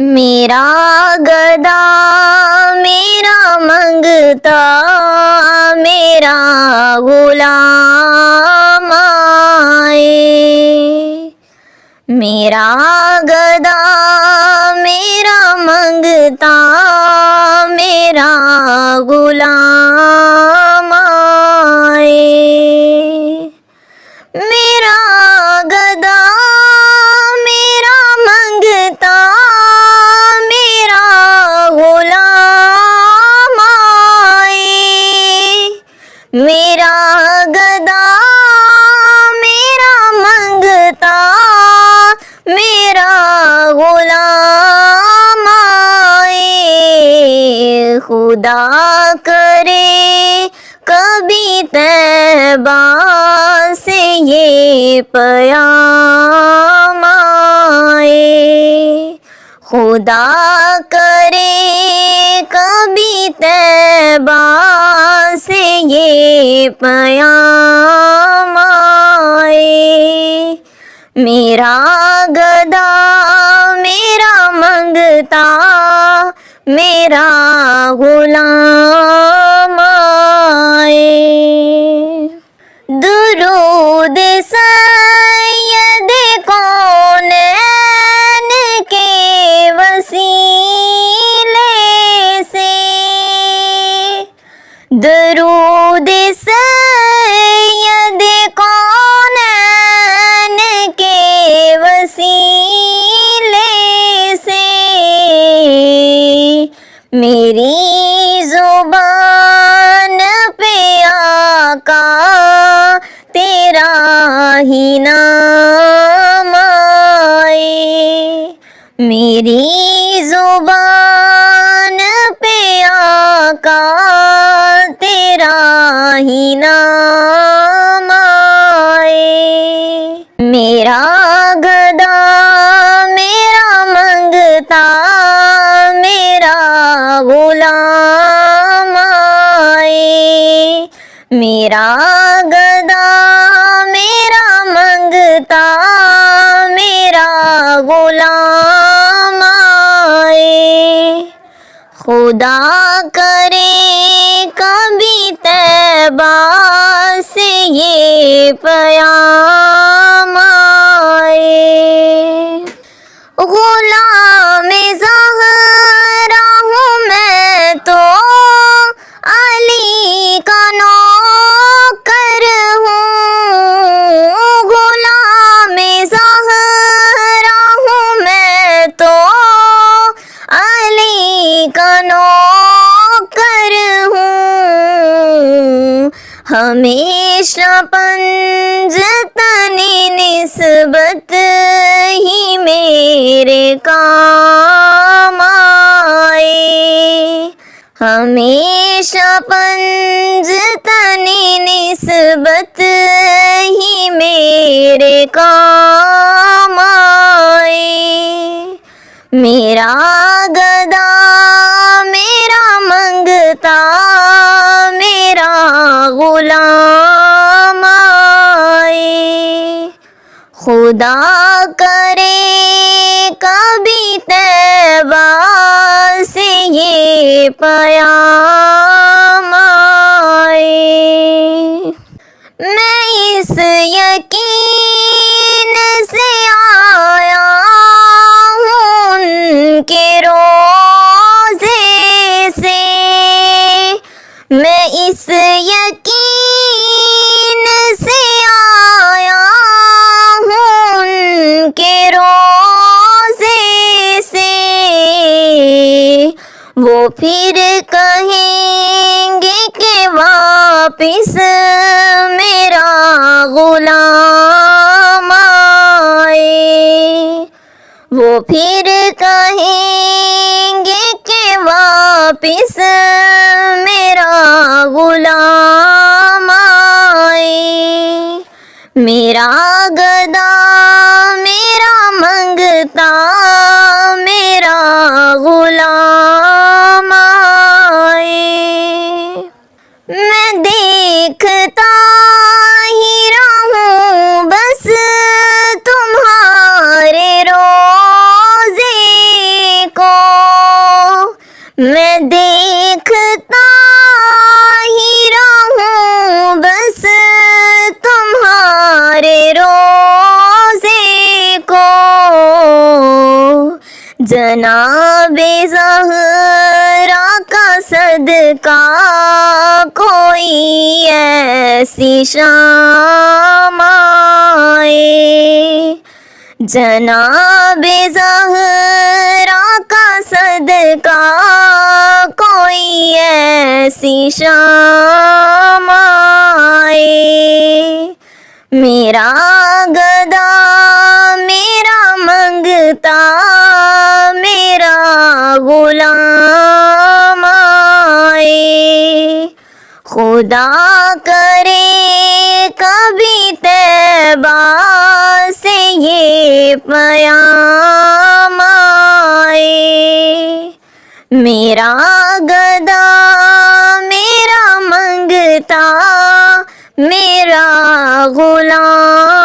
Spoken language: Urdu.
میرا گدا میرا منگتا میرا غلام آئے، میرا گدا میرا منگتا میرا غلام آئے، میرا گدا میرا منگتا میرا غلام آئے، میرا گدا میرا منگتا میرا غلام آئے، خدا کرے کبھی طیبہ سے یہ پیام آئے، خدا کرے کبھی طیبہ سے یہ پیام آئے، میرا گدا میرا منگتا میرا غلام آئے۔ درود سید کونین کے وسیلے سے، درود سید کونین کے وسیلے سے، میری زبان پہ آقا تیرا ہی نام آئے، میری زبان پہ آقا تیرا ہی نام آئے، میرا گدا میرا منگتا میرا غلام آئے، میرا گدا میرا منگتا میرا غلام آئے، خدا کرے کبھی طیبہ سے یہ پیام آئے، غلام زہرا ہوں میں تو علی کا نوکر ہوں، غلام زہرا ہوں میں تو علی کا نوکر ہوں، ہمیشہ پنجتنی نسبت ہی میرے کام آئے، ہمیشہ پنجتنی نسبت ہی میرے کام آئے، میرا گدا میرا منگتا میرا غلام آئے، خدا کرے کبھی طیبہ سے یہ پیام آئے، میں اس یقین سے آیا ہوں ان کے روضے سے، میں اس یقین سے آیا ہوں ان کے روضے سے، وہ پھر کہیں گے کہ واپس میرا غلام آئے، وہ پھر کہیں گے کہ واپس میرا غلام آئے، میرا گدا میرا منگتا میرا غلام آئے، میں دیکھتا ہی رہوں بس تمہارے روزے میں دیکھتا ہی رہوں بس تمہارے روضے کو، جناب زہرا کا صدقہ کوئی ایسی شام آئے، جناب زہرا کا صدقہ کوئی ایسی شام آئے، میرا گدا میرا منگتا میرا غلام آئے، خدا کرے کبھی طیبہ سے یہ پیام آئے، میرا گدا میرا منگتا میرا غلام